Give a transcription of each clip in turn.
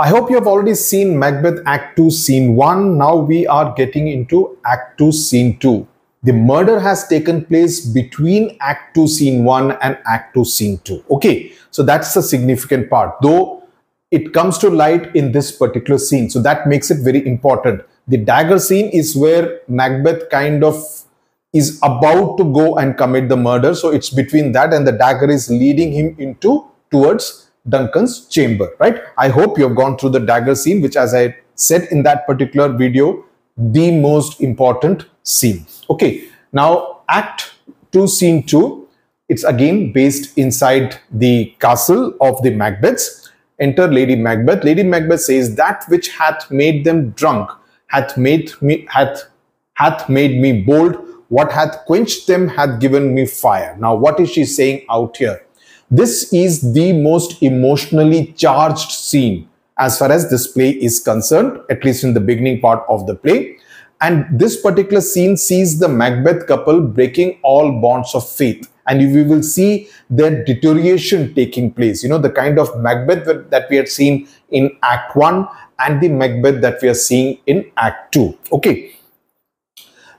I hope you have already seen Macbeth Act 2 Scene 1. Now we are getting into Act 2 Scene 2. The murder has taken place between Act 2 Scene 1 and Act 2 Scene 2. Okay, so that's the significant part. Though it comes to light in this particular scene, so that makes it very important. The dagger scene is where Macbeth kind of is about to go and commit the murder. So it's between that, and the dagger is leading him towards Duncan's chamber, right? I hope you have gone through the dagger scene, which, as I said in that particular video, the most important scene. Okay, now Act 2 Scene 2, it's again based inside the castle of the Macbeths. Enter Lady Macbeth. Lady Macbeth says, "That which hath made them drunk hath made me bold. What hath quenched them hath given me fire." Now, what is she saying out here? This is the most emotionally charged scene as far as this play is concerned, at least in the beginning part of the play. And this particular scene sees the Macbeth couple breaking all bonds of faith. And we will see their deterioration taking place. You know, the kind of Macbeth that we had seen in Act 1 and the Macbeth that we are seeing in Act 2. Okay.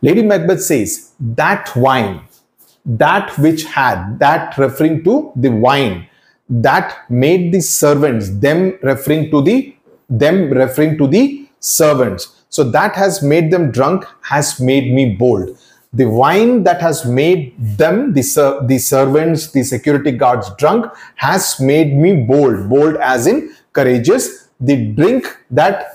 Lady Macbeth says, "That wine, that which had," that referring to the wine, "that made the servants," them referring to the servants. So that has made them drunk, has made me bold. The wine that has made them, the servants, the security guards drunk, has made me bold. Bold as in courageous. The drink that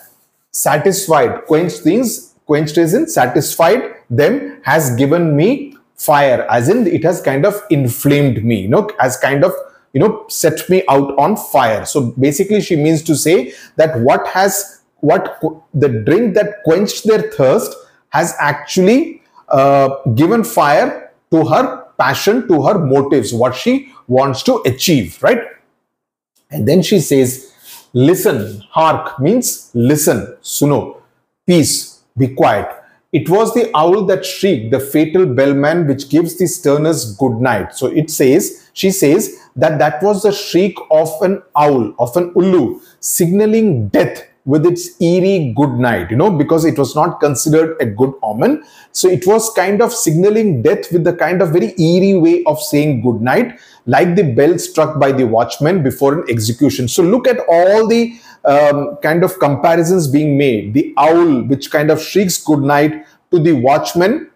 satisfied, quenched as in satisfied them, has given me fire, as in it has kind of inflamed me, you know, has kind of, you know, set me out on fire. So basically she means to say that the drink that quenched their thirst has actually given fire to her passion, to her motives, what she wants to achieve, right? And then she says, "Listen," hark means listen, suno, peace, be quiet. "It was the owl that shrieked, the fatal bellman which gives the sternest good night." So she says that was the shriek of an owl, of an ullu, signaling death with its eerie good night, you know, because it was not considered a good omen. So it was kind of signaling death with the kind of very eerie way of saying good night, like the bell struck by the watchman before an execution. So look at all the kind of comparisons being made. The owl, which kind of shrieks good night, to the watchman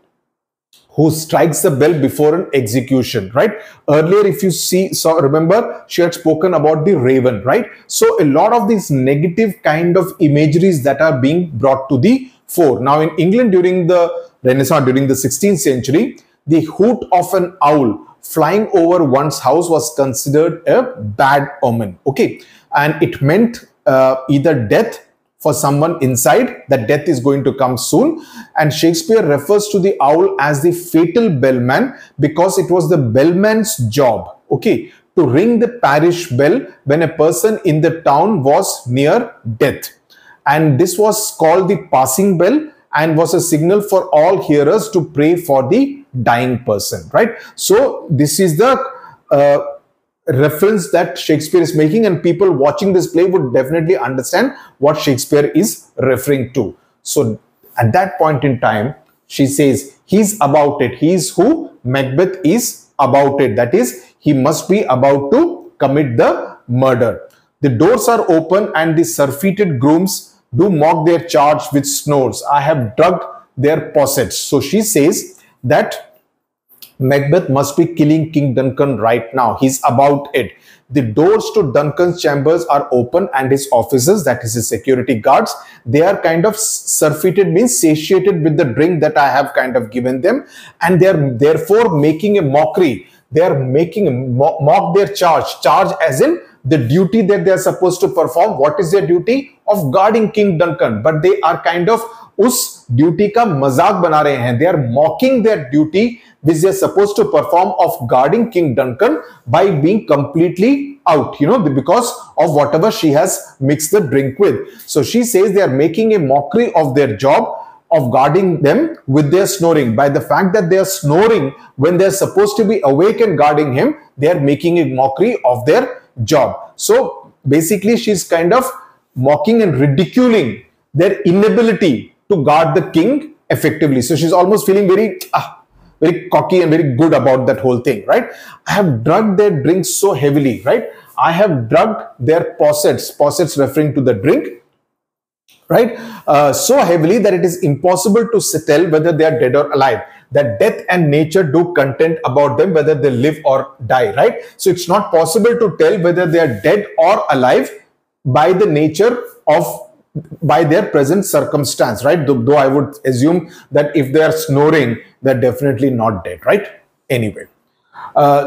who strikes the bell before an execution, right? Earlier, if you remember, she had spoken about the raven, right? So a lot of these negative kind of imageries that are being brought to the fore. Now in England during the Renaissance, during the 16th century, the hoot of an owl flying over one's house was considered a bad omen, okay? And it meant either death for someone inside, that death is going to come soon. And Shakespeare refers to the owl as the fatal bellman because it was the bellman's job, okay, to ring the parish bell when a person in the town was near death. And this was called the passing bell and was a signal for all hearers to pray for the dying person, right? So this is the reference that Shakespeare is making, and people watching this play would definitely understand what Shakespeare is referring to. So at that point in time, she says, he's about it. He's who? Macbeth is about it. That is, he must be about to commit the murder. The doors are open and the surfeited grooms do mock their charge with snores. I have drugged their possets. So she says that Macbeth must be killing King Duncan right now. He's about it. The doors to Duncan's chambers are open and his officers, that is his security guards, they are kind of surfeited, means satiated with the drink that I have kind of given them, and they are therefore making a mockery. They are making a mock their charge. Charge as in the duty that they are supposed to perform. What is their duty? Of guarding King Duncan. But they are kind of उस duty का मजाक बना रहे हैं. They are mocking their duty which they are supposed to perform of guarding King Duncan by being completely out, you know, because of whatever she has mixed the drink with. So she says they are making a mockery of their job of guarding them with their snoring. By the fact that they are snoring when they are supposed to be awake and guarding him, they are making a mockery of their job. So basically she's kind of mocking and ridiculing their inability to guard the king effectively. So she's almost feeling very cocky and very good about that whole thing, right? I have drugged their drinks so heavily, right? I have drugged their possets referring to the drink, right? So heavily that it is impossible to tell whether they are dead or alive. That death and nature do contend about them, whether they live or die, right? So it's not possible to tell whether they are dead or alive by the nature of, by their present circumstance, right? Though I would assume that if they are snoring, they're definitely not dead, right? Anyway,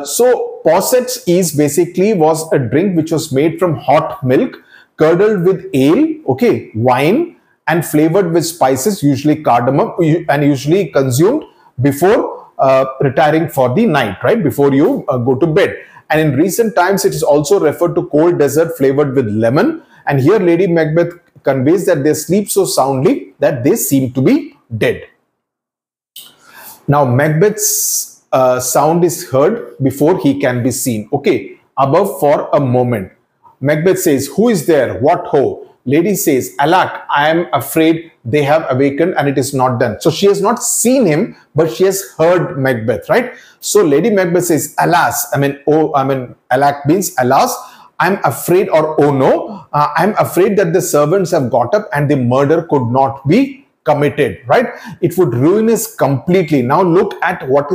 so possets is basically was a drink which was made from hot milk, curdled with ale, okay, wine, and flavored with spices, usually cardamom, and usually consumed before retiring for the night, right? Before you go to bed. And in recent times, it is also referred to cold dessert flavored with lemon. And here Lady Macbeth conveys that they sleep so soundly that they seem to be dead. Now, Macbeth's sound is heard before he can be seen. Okay, above for a moment. Macbeth says, "Who is there? What ho?" Lady says, "Alack, I am afraid they have awakened and it is not done." So she has not seen him, but she has heard Macbeth, right? So Lady Macbeth says, "Alas," alack means alas, "I'm afraid," or oh no, "I'm afraid that the servants have got up and the murder could not be committed," right? It would ruin us completely. Now look at what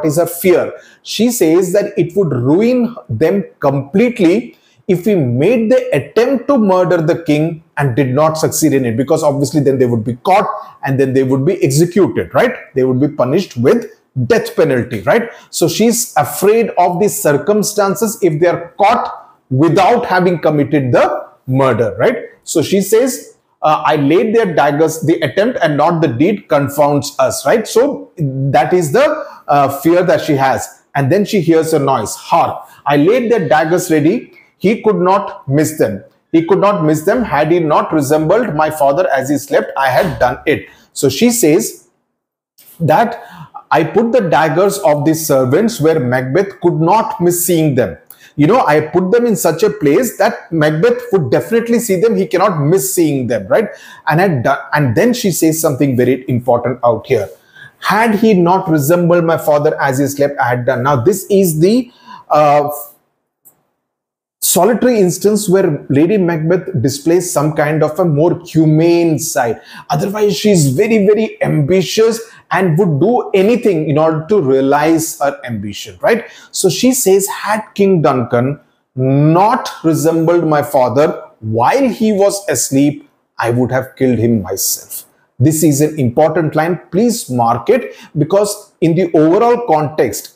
is her fear. She says that it would ruin them completely if we made the attempt to murder the king and did not succeed in it, because obviously then they would be caught and then they would be executed, right? They would be punished with death penalty, right? So she's afraid of the circumstances if they are caught without having committed the murder, right? So she says, "I laid their daggers, the attempt and not the deed confounds us," right? So that is the fear that she has. And then she hears a noise. "Hark, I laid their daggers ready. He could not miss them. He could not miss them. Had he not resembled my father as he slept, I had done it." So she says that I put the daggers of the servants where Macbeth could not miss seeing them. You know, I put them in such a place that Macbeth would definitely see them. He cannot miss seeing them, right? And then she says something very important out here. "Had he not resembled my father as he slept, I had done." Now, this is the solitary instance where Lady Macbeth displays some kind of a more humane side. Otherwise, she's very, very ambitious and would do anything in order to realize her ambition, right? So she says, "Had King Duncan not resembled my father while he was asleep, I would have killed him myself." This is an important line. Please mark it, because in the overall context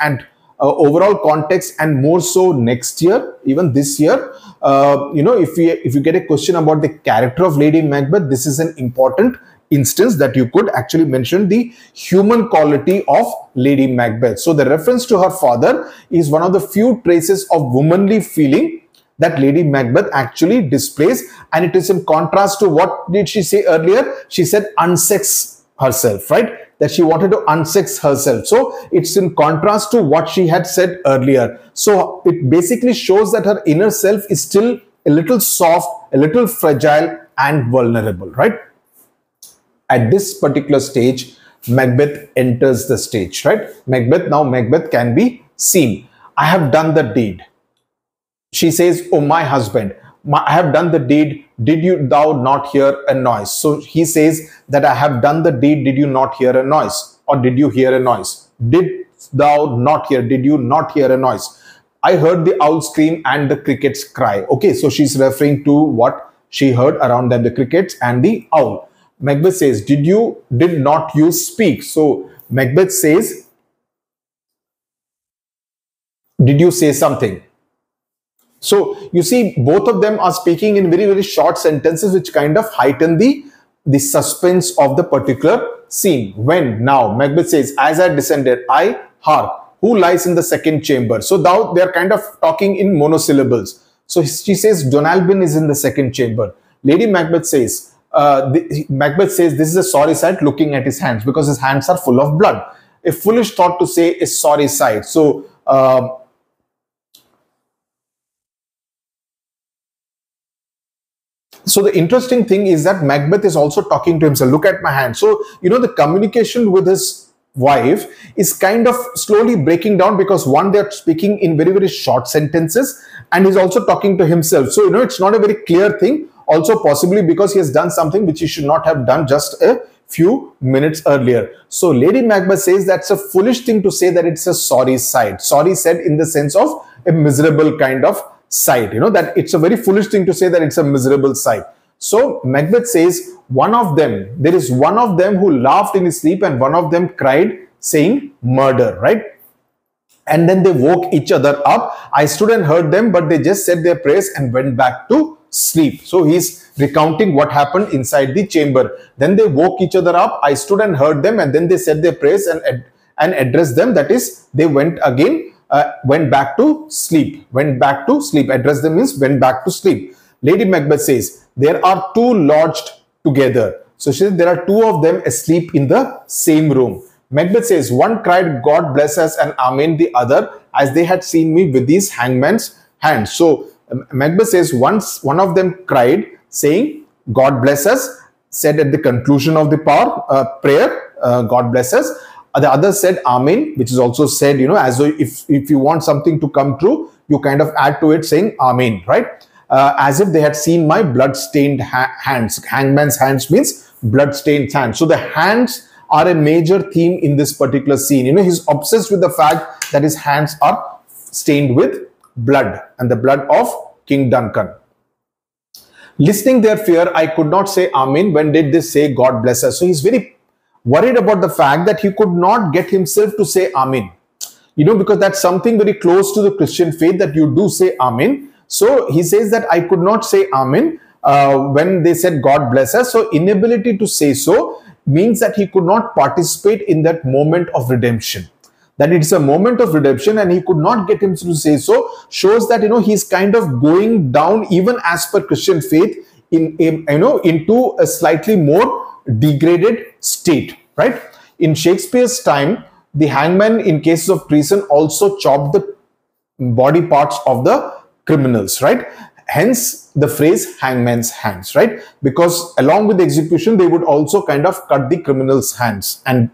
and more so next year, even this year, if you get a question about the character of Lady Macbeth, this is an important instance that you could actually mention the human quality of Lady Macbeth. So the reference to her father is one of the few traces of womanly feeling that Lady Macbeth actually displays, and it is in contrast to what did she say earlier? She said unsex herself, right? That she wanted to unsex herself. So it's in contrast to what she had said earlier. So it basically shows that her inner self is still a little soft, a little fragile and vulnerable, right? At this particular stage, Macbeth enters the stage, right? Macbeth can be seen. "I have done the deed." She says, "Oh, my husband, I have done the deed. Did you thou not hear a noise?" So he says that, "I have done the deed. Did you not hear a noise? Or did you hear a noise? Did thou not hear? Did you not hear a noise? I heard the owl scream and the crickets cry." Okay, so she's referring to what she heard around them, the crickets and the owl. Macbeth says, did not you speak?" So Macbeth says, "Did you say something?" So you see, both of them are speaking in very, very short sentences, which kind of heighten the suspense of the particular scene. When now Macbeth says, "As I descended, I hark, who lies in the second chamber?" So now they are kind of talking in monosyllables. So she says, "Donalbin is in the second chamber." Lady Macbeth says, "This is a sorry sight," looking at his hands, because his hands are full of blood. A foolish thought to say a sorry sight. So So the interesting thing is that Macbeth is also talking to himself. Look at my hand. So, the communication with his wife is kind of slowly breaking down, because one, they're speaking in very, very short sentences, and he's also talking to himself. So, it's not a very clear thing. Also, possibly because he has done something which he should not have done just a few minutes earlier. So Lady Macbeth says that's a foolish thing to say, that it's a sorry sight. Sorry said in the sense of a miserable kind of sight, that it's a very foolish thing to say that it's a miserable sight. So Macbeth says there is one of them who laughed in his sleep, and one of them cried saying murder, right? And then they woke each other up. I stood and heard them, but they just said their prayers and went back to sleep. So he's recounting what happened inside the chamber. Then they woke each other up. I stood and heard them, and then they said their prayers and addressed them. That is, they went back to sleep. Went back to sleep. Address them means went back to sleep. Lady Macbeth says, there are two lodged together. So she said there are two of them asleep in the same room. Macbeth says, one cried, God bless us, and amen the other, as they had seen me with these hangman's hands. So Macbeth says, once one of them cried, saying, God bless us, said at the conclusion of the prayer, God bless us. The other said, amen, which is also said, as though if you want something to come true, you kind of add to it saying, amen, right? As if they had seen my blood-stained hands. Hangman's hands means blood-stained hands. So the hands are a major theme in this particular scene. He's obsessed with the fact that his hands are stained with blood, and the blood of King Duncan. Listening their fear, I could not say amen. When did they say God bless us? So he's very worried about the fact that he could not get himself to say amen. Because that's something very close to the Christian faith, that you do say amen. So he says that I could not say amen when they said God bless us. So inability to say so means that he could not participate in that moment of redemption. That it's a moment of redemption, and he could not get himself to say so, shows that he's kind of going down, even as per Christian faith, into a slightly more degraded state, right? In Shakespeare's time, the hangman in cases of treason also chopped the body parts of the criminals, right? Hence the phrase hangman's hands, right? Because along with the execution, they would also kind of cut the criminal's hands and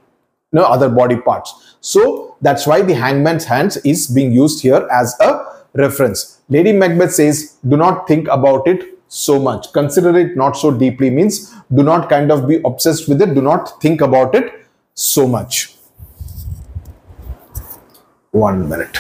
other body parts. So that's why the hangman's hands is being used here as a reference. Lady Macbeth says, do not think about it so much. Consider it not so deeply means do not kind of be obsessed with it. Do not think about it so much. 1 minute.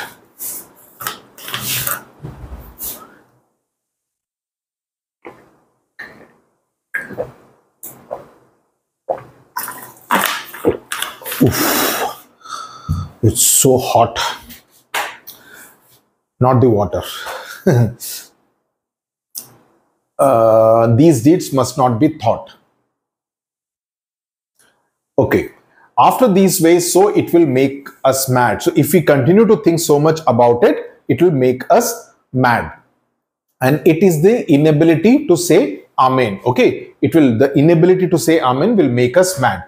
Oof. It's so hot. Not the water. These deeds must not be thought. Okay. After these ways, so it will make us mad. So if we continue to think so much about it, it will make us mad. And it is the inability to say amen. Okay. The inability to say amen will make us mad.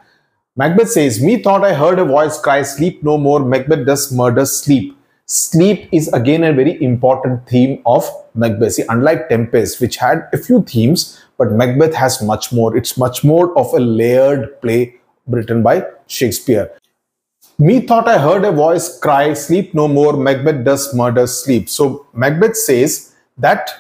Macbeth says, methought I heard a voice cry, sleep no more, Macbeth does murder sleep. Sleep is again a very important theme of Macbeth. See, unlike Tempest, which had a few themes, but Macbeth has much more. It's much more of a layered play written by Shakespeare. Methought I heard a voice cry, sleep no more, Macbeth does murder sleep. So Macbeth says that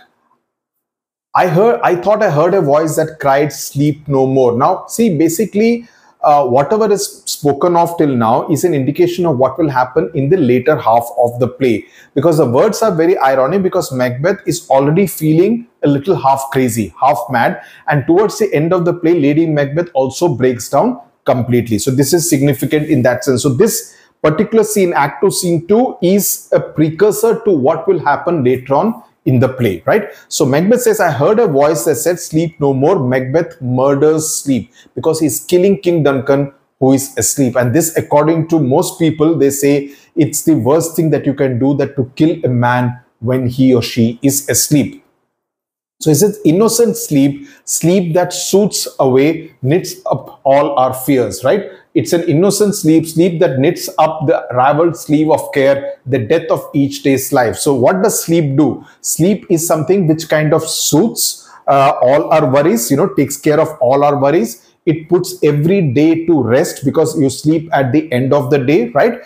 I thought I heard a voice that cried, sleep no more. Now, see, basically, whatever is spoken of till now is an indication of what will happen in the later half of the play, because the words are very ironic, because Macbeth is already feeling a little half crazy, half mad, and towards the end of the play, Lady Macbeth also breaks down completely. So this is significant in that sense. So this particular scene, Act 2, Scene 2, is a precursor to what will happen later on in the play, right? So Macbeth says, I heard a voice that said, sleep no more, Macbeth murders sleep, because he's killing King Duncan, who is asleep. And this, according to most people, they say it's the worst thing that you can do, that to kill a man when he or she is asleep. So he says, innocent sleep, sleep that soothes away, knits up all our fears, right? It's an innocent sleep, sleep that knits up the raveled sleeve of care, the death of each day's life. So what does sleep do? Sleep is something which kind of soothes all our worries, takes care of all our worries. It puts every day to rest because you sleep at the end of the day, right?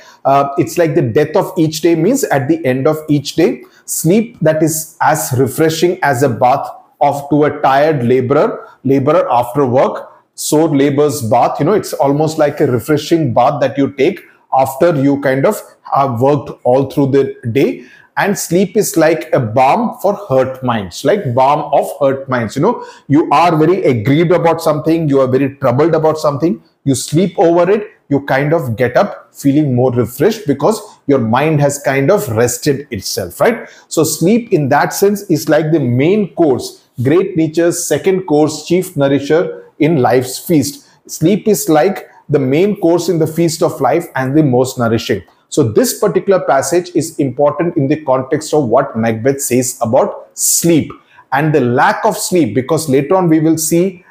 It's like the death of each day means at the end of each day. Sleep that is as refreshing as a bath of to a tired laborer after work. Sore labor's bath, it's almost like a refreshing bath that you take after you kind of have worked all through the day. And sleep is like a balm for hurt minds, like balm of hurt minds. You are very aggrieved about something, you are very troubled about something, you sleep over it, you kind of get up feeling more refreshed because your mind has kind of rested itself, right? So sleep in that sense is like the main course, great nature's second course, chief nourisher in life's feast. Sleep is like the main course in the feast of life and the most nourishing. So this particular passage is important in the context of what Macbeth says about sleep and the lack of sleep, because later on we will see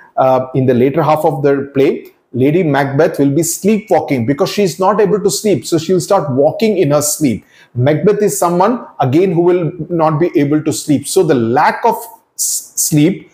in the later half of the play, Lady Macbeth will be sleepwalking because she is not able to sleep. So she will start walking in her sleep. Macbeth is someone again who will not be able to sleep. So the lack of sleep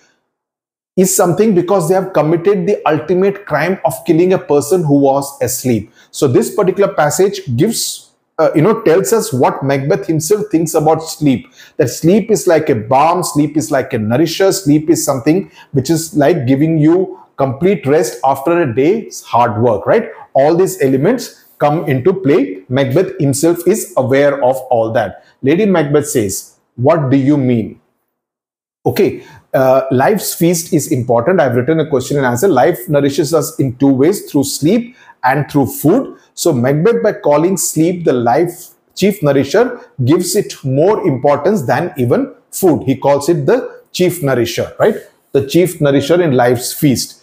is something because they have committed the ultimate crime of killing a person who was asleep. So this particular passage gives, tells us what Macbeth himself thinks about sleep. That sleep is like a balm, sleep is like a nourisher, sleep is something which is like giving you complete rest after a day's hard work, right? All these elements come into play. Macbeth himself is aware of all that. Lady Macbeth says, what do you mean? Okay, life's feast is important. I've written a question and answer. Life nourishes us in two ways, through sleep and through food. So Macbeth, by calling sleep the life chief nourisher, gives it more importance than even food. He calls it the chief nourisher, right? The chief nourisher in life's feast.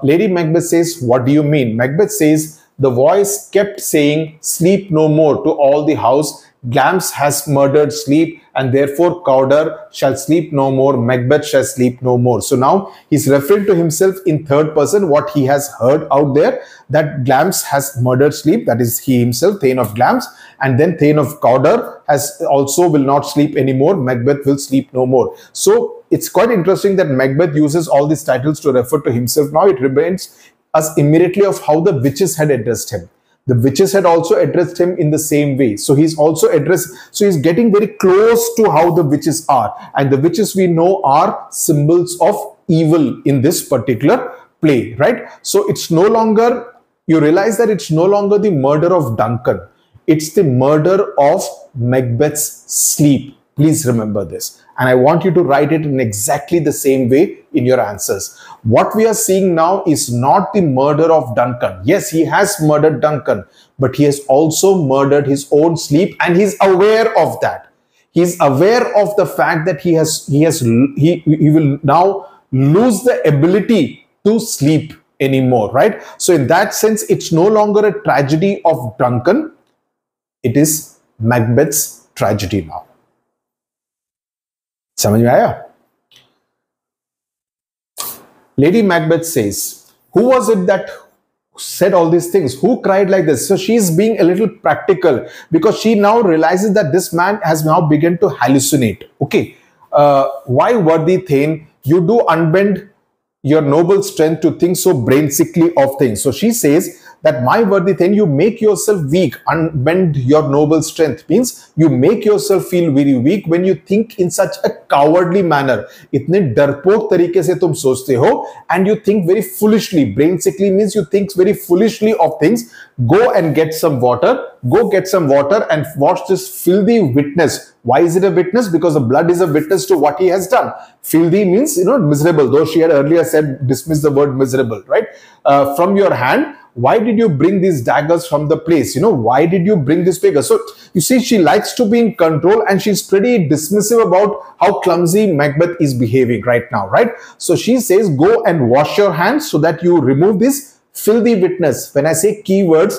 Lady Macbeth says, what do you mean? Macbeth says, the voice kept saying, sleep no more to all the house. Glamps has murdered sleep, and therefore Cawdor shall sleep no more, Macbeth shall sleep no more. So now he's referring to himself in third person, what he has heard out there, that Glamps has murdered sleep, that is he himself, Thane of Glamps, and then Thane of Cawdor has also will not sleep anymore, Macbeth will sleep no more. So it's quite interesting that Macbeth uses all these titles to refer to himself. Now it reminds us immediately of how the witches had addressed him. The witches had also addressed him in the same way. So he's also addressed, so he's getting very close to how the witches are. And the witches we know are symbols of evil in this particular play, right? So it's no longer, you realize that it's no longer the murder of Duncan. It's the murder of Macbeth's sleep. Please remember this. And I want you to write it in exactly the same way in your answers. What we are seeing now is not the murder of Duncan. Yes, he has murdered Duncan, but he has also murdered his own sleep, and he's aware of that. He's aware of the fact that he will now lose the ability to sleep anymore, right? So in that sense, it's no longer a tragedy of Duncan. It is Macbeth's tragedy now. समझ में आया? Lady Macbeth says, who was it that said all these things? Who cried like this? So she's being a little practical because she now realizes that this man has now begun to hallucinate. Okay, why worthy Thane, you do unbend your noble strength to think so brain sickly of things. So she says that my worthy Thane, you make yourself weak, unbend your noble strength means you make yourself feel very weak when you think in such a cowardly manner. इतने डरपोक तरीके से तुम सोचते हो, and you think very foolishly. Brain sickly means you think very foolishly of things. Go and get some water. Go get some water and watch this filthy witness. Why is it a witness? Because the blood is a witness to what he has done. Filthy means, miserable. Though she had earlier said, dismiss the word miserable, right? From your hand. Why did you bring these daggers from the place? Why did you bring this dagger? So you see, she likes to be in control, and she's pretty dismissive about how clumsy Macbeth is behaving right now, right? So she says, go and wash your hands so that you remove this filthy witness. When I say keywords,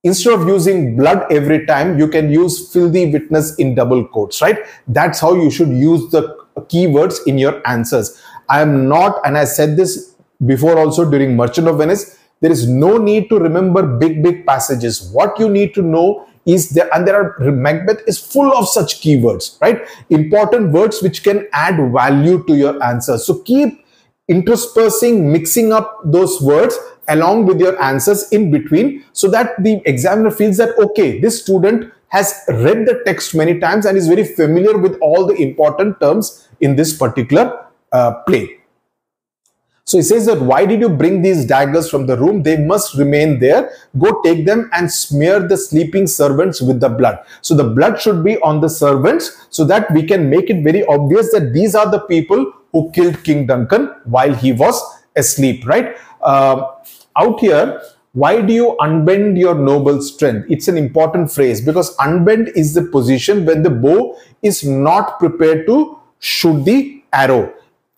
instead of using blood every time, you can use filthy witness in double quotes, right? That's how you should use the keywords in your answers. I am not, and I said this before also during Merchant of Venice, there is no need to remember big passages. What you need to know is there, and Macbeth is full of such keywords, right? Important words which can add value to your answer. So keep interspersing, mixing up those words along with your answers in between, so that the examiner feels that, okay, this student has read the text many times and is very familiar with all the important terms in this particular play. So he says that, why did you bring these daggers from the room? They must remain there. Go take them and smear the sleeping servants with the blood. So the blood should be on the servants, so that we can make it very obvious that these are the people who killed King Duncan while he was asleep, right? Out here, why do you unbend your noble strength? It's an important phrase, because unbend is the position when the bow is not prepared to shoot the arrow.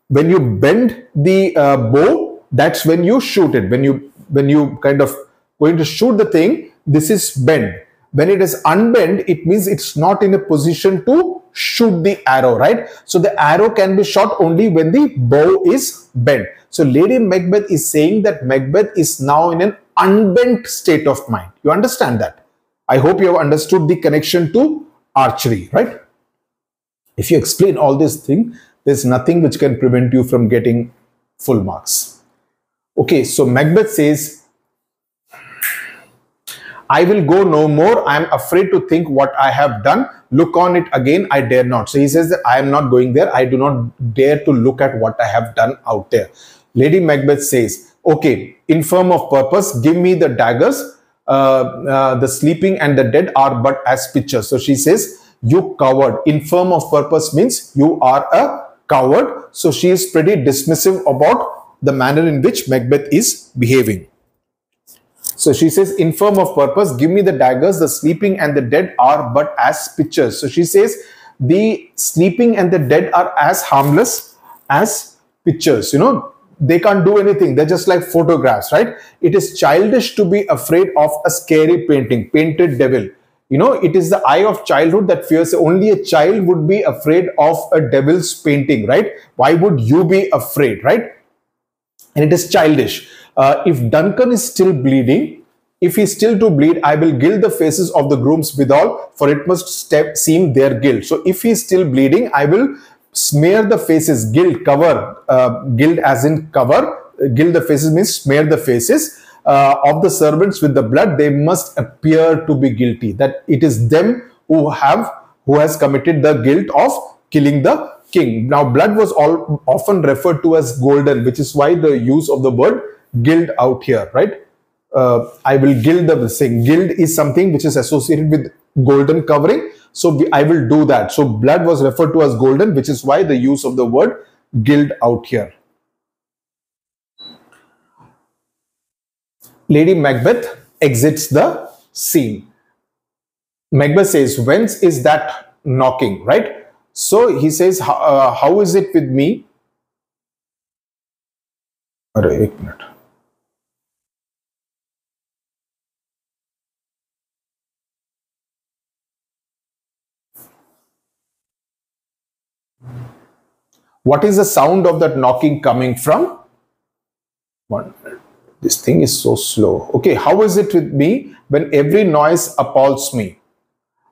When you bend the bow, that's when you shoot it. When you kind of going to shoot the thing, this is bend. When it is unbent, it means it's not in a position to shoot the arrow, right? So the arrow can be shot only when the bow is bent. So Lady Macbeth is saying that Macbeth is now in an unbent state of mind. You understand that? I hope you have understood the connection to archery, right? If you explain all these things, there's nothing which can prevent you from getting full marks. Okay, so Macbeth says, I will go no more. I am afraid to think what I have done. Look on it again, I dare not. So he says that I am not going there. I do not dare to look at what I have done out there. Lady Macbeth says, okay, infirm of purpose, give me the daggers. The sleeping and the dead are but as pictures. So she says, you coward. Infirm of purpose means you are a coward. So she is pretty dismissive about the manner in which Macbeth is behaving. So she says, infirm of purpose, give me the daggers. The sleeping and the dead are but as pictures. So she says, the sleeping and the dead are as harmless as pictures. You know, they can't do anything. They're just like photographs, right? It is childish to be afraid of a scary painting, painted devil. You know, it is the eye of childhood that fears. Only a child would be afraid of a devil's painting, right? Why would you be afraid, right? And it is childish. If Duncan is still bleeding, if he is still to bleed, I will gild the faces of the grooms withal, for it must seem their guilt. So if he is still bleeding, I will smear the faces, gild, cover, gild as in cover, gild the faces means smear the faces of the servants with the blood. They must appear to be guilty, that it is them who has committed the guilt of killing the king. Now, blood was often referred to as golden, which is why the use of the word gild out here, right? I will gild the thing. Gild is something which is associated with golden covering. So I will do that. So blood was referred to as golden, which is why the use of the word gild out here. Lady Macbeth exits the scene. Macbeth says, whence is that knocking, right? So he says, how is it with me? Wait a minute. What is the sound of that knocking coming from? 1 minute. This thing is so slow. Okay, how is it with me when every noise appalls me?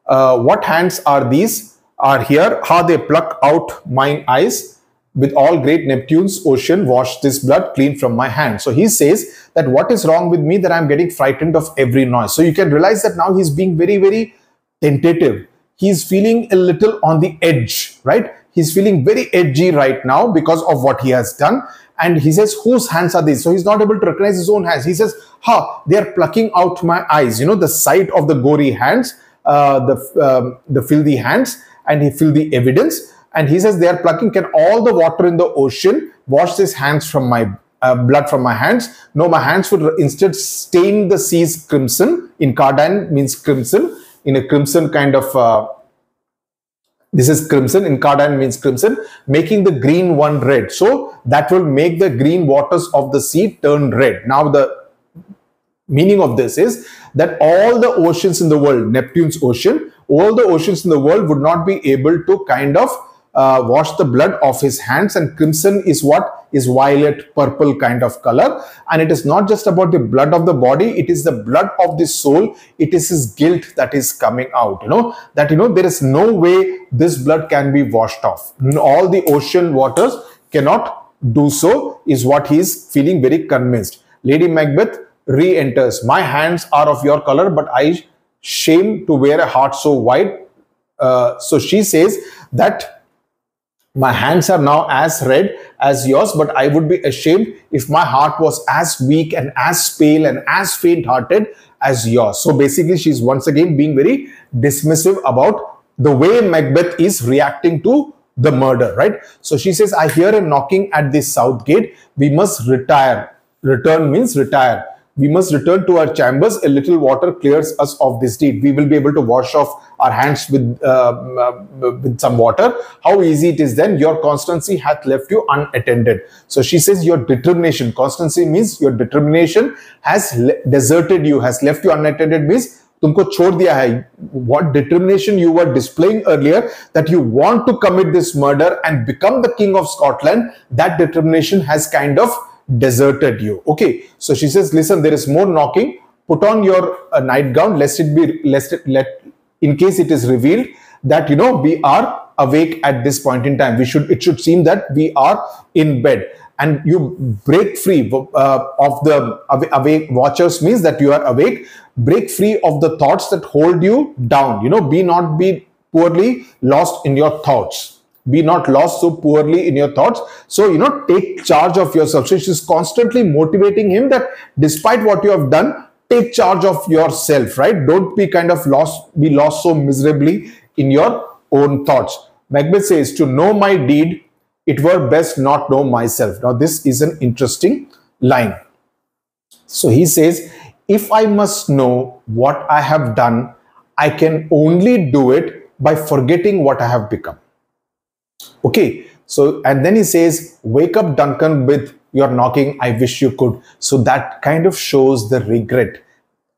What hands are these? Are here, how they pluck out mine eyes. With all great Neptune's ocean, wash this blood clean from my hand. So he says that what is wrong with me, that I'm getting frightened of every noise. So you can realize that now he's being very, very tentative. He's feeling a little on the edge, right? He's feeling very edgy right now because of what he has done. And he says, whose hands are these? So he's not able to recognize his own hands. He says, they are plucking out my eyes. You know, the sight of the gory hands, the filthy hands, and he feel the evidence. And he says, they are plucking, can all the water in the ocean wash his hands from my blood from my hands? No, my hands would instead stain the seas crimson. In Cardan means crimson, in a crimson kind of, this is crimson, in Cardan means crimson, making the green one red. So that will make the green waters of the sea turn red. Now the meaning of this is that all the oceans in the world, Neptune's ocean, all the oceans in the world would not be able to kind of wash the blood off his hands. And crimson is what? Is violet purple kind of color. And it is not just about the blood of the body, it is the blood of the soul. It is his guilt that is coming out, there is no way this blood can be washed off. All the ocean waters cannot do so, is what he is feeling very convinced. Lady Macbeth re-enters. My hands are of your color, but I shame to wear a heart so white. So she says that my hands are now as red as yours, but I would be ashamed if my heart was as weak and as pale and as faint-hearted as yours. So basically, she's once again being very dismissive about the way Macbeth is reacting to the murder, right? So she says, I hear a knocking at the south gate. We must retire. Return means retire. We must return to our chambers. A little water clears us of this deed. We will be able to wash off our hands with some water. How easy it is then. Your constancy hath left you unattended. So she says your determination. Constancy means your determination has deserted you, has left you unattended means तुमको छोड़ दिया है. What determination you were displaying earlier, that you want to commit this murder and become the king of Scotland, that determination has kind of deserted you. Okay, so she says, listen, there is more knocking. Put on your nightgown, lest in case it is revealed that we are awake at this point in time. It should seem that we are in bed, and you break free of the awake watchers means that you are awake. Break free of the thoughts that hold you down. Be poorly lost in your thoughts. Be not lost so poorly in your thoughts. So, take charge of yourself. So she's constantly motivating him that despite what you have done, take charge of yourself, right? Don't be lost so miserably in your own thoughts. Macbeth says, to know my deed, it were best not know myself. Now, this is an interesting line. So he says, if I must know what I have done, I can only do it by forgetting what I have become. Okay, so and then he says, wake up, Duncan, with your knocking, I wish you could. So that kind of shows the regret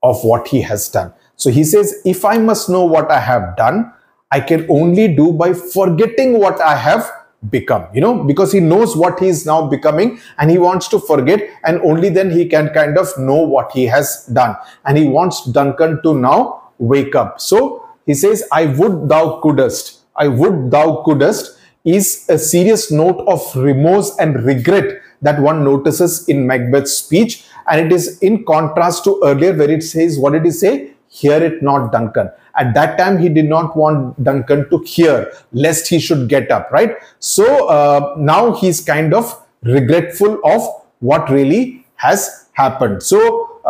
of what he has done. So he says, if I must know what I have done, I can only do by forgetting what I have become, because he knows what he is now becoming and he wants to forget, and only then he can kind of know what he has done. And he wants Duncan to now wake up. So he says, I would thou couldest. I would thou couldest is a serious note of remorse and regret that one notices in Macbeth's speech. And it is in contrast to earlier where it says, what did he say? Hear it not, Duncan. At that time, he did not want Duncan to hear, lest he should get up, right? So now he's kind of regretful of what really has happened. So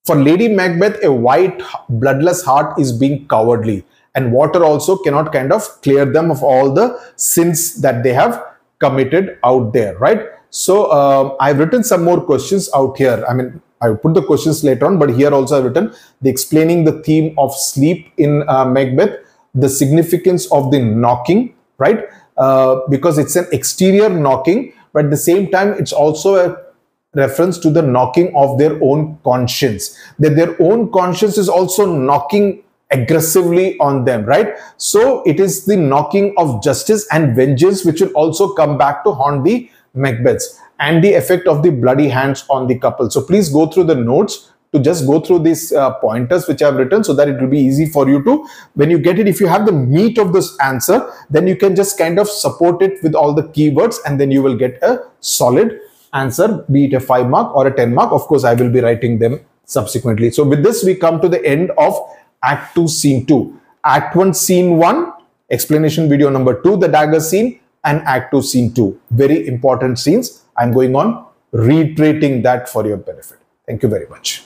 for Lady Macbeth, a white, bloodless heart is being cowardly. And water also cannot kind of clear them of all the sins that they have committed out there, right? So I've written some more questions out here. I mean, I will put the questions later on, but here also I've written the explaining the theme of sleep in Macbeth, the significance of the knocking, right? Because it's an exterior knocking, but at the same time, it's also a reference to the knocking of their own conscience, that their own conscience is also knocking aggressively on them, right? So it is the knocking of justice and vengeance which will also come back to haunt the Macbeths, and the effect of the bloody hands on the couple. So please go through the notes to just go through these pointers which I have written, so that it will be easy for you to, when you get it, if you have the meat of this answer, then you can just kind of support it with all the keywords, and then you will get a solid answer, be it a 5 mark or a 10 mark. Of course, I will be writing them subsequently. So with this, we come to the end of Act 2, Scene 2. Act 1, Scene 1, explanation video number 2, the dagger scene, and Act 2, Scene 2. Very important scenes. I'm going on reiterating that for your benefit. Thank you very much.